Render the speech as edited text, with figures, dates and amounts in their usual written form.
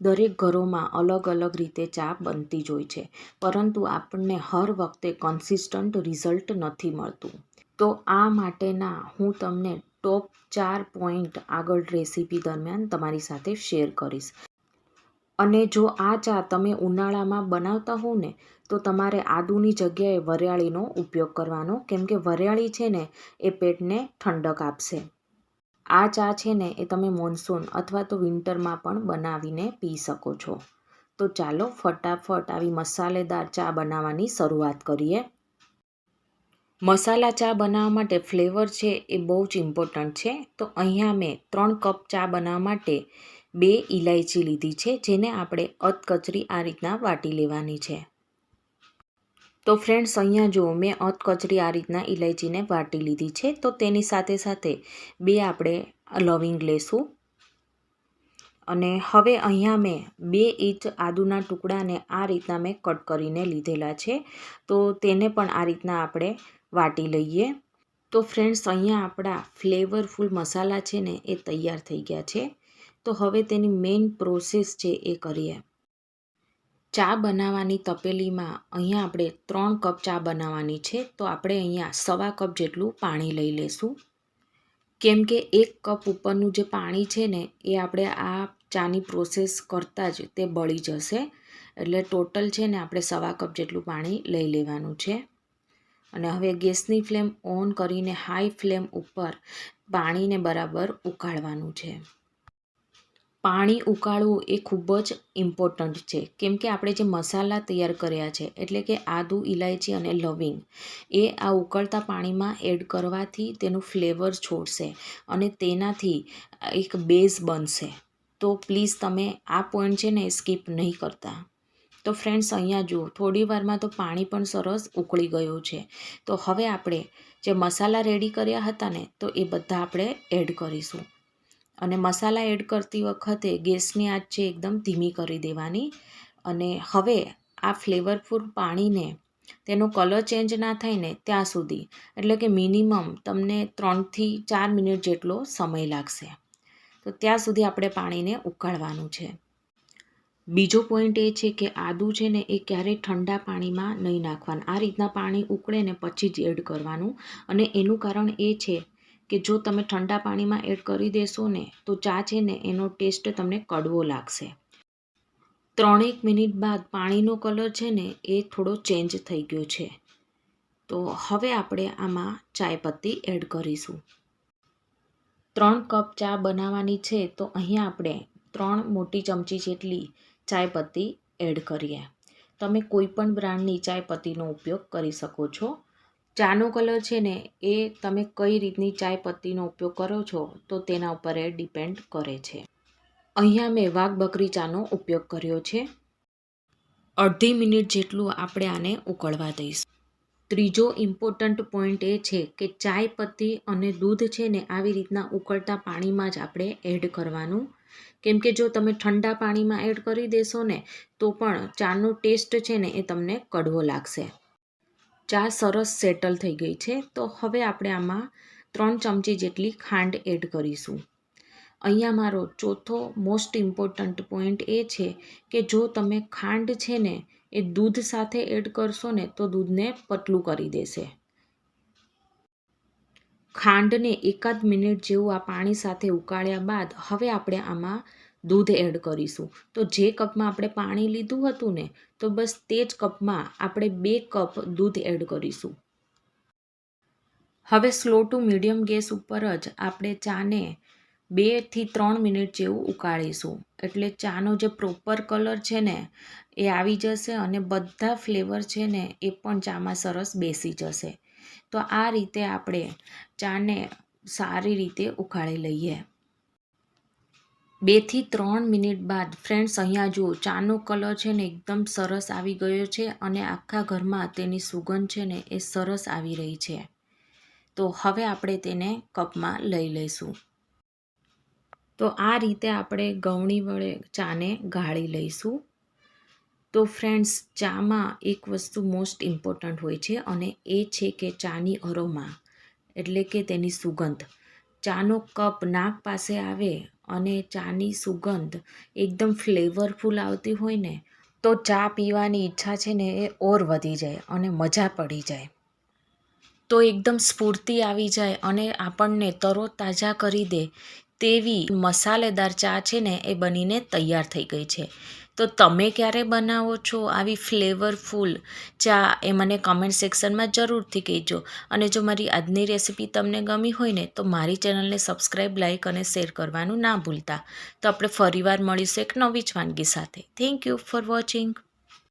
દરેક ઘરોમાં અલગ અલગ રીતે ચા બનતી જ હોય છે, પરંતુ આપણને હર વખતે કન્સિસ્ટન્ટ રિઝલ્ટ નથી મળતું. તો આ માટેના હું તમને ટોપ 4 પોઈન્ટ આગળ રેસીપી દરમિયાન તમારી સાથે શેર કરીશ. અને જો આ ચા તમે ઉનાળામાં બનાવતા હો ને, તો તમારે આદુની જગ્યાએ વરિયાળીનો ઉપયોગ કરવાનો, કેમ કે વરિયાળી છે ને એ પેટને ઠંડક આપશે. આ ચા છે ને એ તમે મોન્સૂન અથવા તો વિન્ટરમાં પણ બનાવીને પી શકો છો. તો ચાલો ફટાફટ આવી મસાલેદાર ચા બનાવવાની શરૂઆત કરીએ. મસાલા ચા બનાવવા માટે ફ્લેવર છે એ બહુ જ ઇમ્પોર્ટન્ટ છે. તો અહીંયા મેં 3 કપ ચા બનાવવા માટે 2 ઇલાયચી લીધી છે, જેને આપણે અધકચરી આ રીતના વાટી લેવાની છે. તો ફ્રેન્ડ્સ, અહીંયા જુઓ, મેં અધકચરી આ રીતના ઇલાયચીને વાટી લીધી છે. તો તેની સાથે સાથે 2 આપણે લવિંગ લેશું. અને હવે અહીંયા મેં 2 ઇંચ આદુના ટુકડાને આ રીતના મેં કટ કરીને લીધેલા છે. તો તેને પણ આ રીતના આપણે વાટી લઈએ. તો ફ્રેન્ડ્સ, અહીંયા આપણા ફ્લેવરફુલ મસાલા છે ને એ તૈયાર થઈ ગયા છે. તો હવે તેની મેઇન પ્રોસેસ છે એ કરીએ. ચા બનાવવાની તપેલીમાં અહીંયા આપણે 3 કપ ચા બનાવવાની છે. તો આપણે અહીંયા 1.25 કપ જેટલું પાણી લઈ લઈશું. કેમ કે 1 કપ ઉપરનું જે પાણી છે ને એ આપણે આ ચાની પ્રોસેસ કરતાં જ તે બળી જશે. એટલે ટોટલ છે ને આપણે 1.25 કપ જેટલું પાણી લઈ લેવાનું છે. અને હવે ગેસની ફ્લેમ ઓન કરીને હાઈ ફ્લેમ ઉપર પાણીને બરાબર ઉકાળવાનું છે. પાણી ઉકાળવું એ ખૂબ જ ઇમ્પોર્ટન્ટ છે, કેમ કે આપણે જે મસાલા તૈયાર કર્યા છે, એટલે કે આદુ, ઇલાયચી અને લવિંગ, એ આ ઉકળતા પાણીમાં એડ કરવાથી તેનું ફ્લેવર છોડશે અને તેનાથી એક બેઝ બનશે. તો પ્લીઝ તમે આ પોઈન્ટ છે ને સ્કીપ નહીં કરતા. તો ફ્રેન્ડ્સ, અહીંયા જુઓ, થોડી વારમાં તો પાણી પણ સરસ ઉકળી ગયું છે. તો હવે આપણે જે મસાલા રેડી કર્યા હતા ને, તો એ બધા આપણે એડ કરીશું. અને મસાલા એડ કરતી વખતે ગેસની આંચ છે એકદમ ધીમી કરી દેવાની. અને હવે આ ફ્લેવરફુલ પાણીને તેનો કલર ચેન્જ ના થાય ને ત્યાં સુધી, એટલે કે મિનિમમ તમને 3 થી 4 મિનિટ જેટલો સમય લાગશે. તો ત્યાં સુધી આપણે પાણીને ઉકાળવાનું છે. બીજો પોઈન્ટ એ છે કે આદુ છે ને એ ક્યારેય ઠંડા પાણીમાં નહીં નાખવાનું. આ રીતના પાણી ઉકળે ને પછી જ એડ કરવાનું. અને એનું કારણ એ છે કે જો તમે ઠંડા પાણીમાં એડ કરી દેશો ને તો ચા છે ને એનો ટેસ્ટ તમને કડવો લાગશે. 3-1 મિનિટ બાદ પાણીનો કલર છે ને એ થોડો ચેન્જ થઈ ગયો છે. તો હવે આપણે આમાં ચાય પત્તી એડ કરીશું. 3 કપ ચા બનાવવાની છે, તો અહીંયા આપણે 3 મોટી ચમચી જેટલી ચાય પત્તી એડ કરીએ. તમે કોઈ પણ બ્રાન્ડની ચાય પત્તીનો ઉપયોગ કરી શકો છો. ચાનો કલર છે ને એ તમે કઈ રીતની ચાય પત્તીનો ઉપયોગ કરો છો તો તેના ઉપર એ ડિપેન્ડ કરે છે. અહીંયા મેં વાઘ બકરી ચાનો ઉપયોગ કર્યો છે. અડધી મિનિટ જેટલું આપણે આને ઉકળવા દઈશું. ત્રીજો ઇમ્પોર્ટન્ટ પોઈન્ટ એ છે કે ચાય પત્તી અને દૂધ છે ને આવી રીતના ઉકળતા પાણીમાં જ આપણે એડ કરવાનું. કેમ કે જો તમે ઠંડા પાણીમાં એડ કરી દેશો ને તો પણ ચાનો ટેસ્ટ છે ને એ તમને કડવો લાગશે. ચા સરસ સેટલ થઈ ગઈ છે. તો હવે આપણે આમાં 3 ચમચી જેટલી ખાંડ એડ કરીશું. અહીંયા મારો ચોથો મોસ્ટ ઇમ્પોર્ટન્ટ પોઈન્ટ એ છે કે જો તમે ખાંડ છે ને એ દૂધ સાથે એડ કરશો ને તો દૂધને પતલું કરી દેશે. ખાંડને 1 મિનિટ જેવું આ પાણી સાથે ઉકાળ્યા બાદ હવે આપણે આમાં દૂધ એડ કરીશું. તો જે કપમાં આપણે પાણી લીધું હતું ને, તો બસ તે જ કપમાં આપણે 2 કપ દૂધ એડ કરીશું. હવે સ્લો ટુ મીડિયમ ગેસ ઉપર જ આપણે ચાને 2 થી 3 મિનિટ જેવું ઉકાળીશું. એટલે ચાનો જે પ્રોપર કલર છે ને એ આવી જશે અને બધા ફ્લેવર છે ને એ પણ ચામાં સરસ બેસી જશે. તો આ રીતે આપણે ચાને સારી રીતે ઉકાળી લઈએ. 2 થી 3 મિનિટ બાદ ફ્રેન્ડ્સ, અહીંયા જુઓ, ચાનો કલર છે ને એકદમ સરસ આવી ગયો છે અને આખા ઘરમાં તેની સુગંધ છે ને એ સરસ આવી રહી છે. તો હવે આપણે તેને કપમાં લઈ લઈશું. તો આ રીતે આપણે ગવણી વડે ચાને ગાળી લઈશું. તો ફ્રેન્ડ્સ, ચામાં એક વસ્તુ મોસ્ટ ઇમ્પોર્ટન્ટ હોય છે અને એ છે કે ચાની અરોમા, એટલે કે તેની સુગંધ. ચાનો કપ નાક પાસે આવે અને ચાની સુગંધ એકદમ ફ્લેવરફુલ આવતી હોય ને તો ચા પીવાની ઈચ્છા છે ને એ ઓર વધી જાય અને મજા પડી જાય. તો એકદમ સ્ફૂર્તિ આવી જાય અને આપણને તરોતાજા કરી દે તેવી મસાલેદાર ચા છે ને એ બનીને તૈયાર થઈ ગઈ છે. તો તમે ક્યારે બનાવો છો આવી ફ્લેવરફુલ ચા એ મને કમેન્ટ સેક્શનમાં જરૂરથી કહેજો. અને જો મારી આજની રેસીપી તમને ગમી હોય ને તો મારી ચેનલને સબસ્ક્રાઈબ, લાઈક અને શેર કરવાનું ના ભૂલતા. તો આપણે ફરીવાર મળીશું એક નવી જ વાનગી સાથે. Thank you for watching.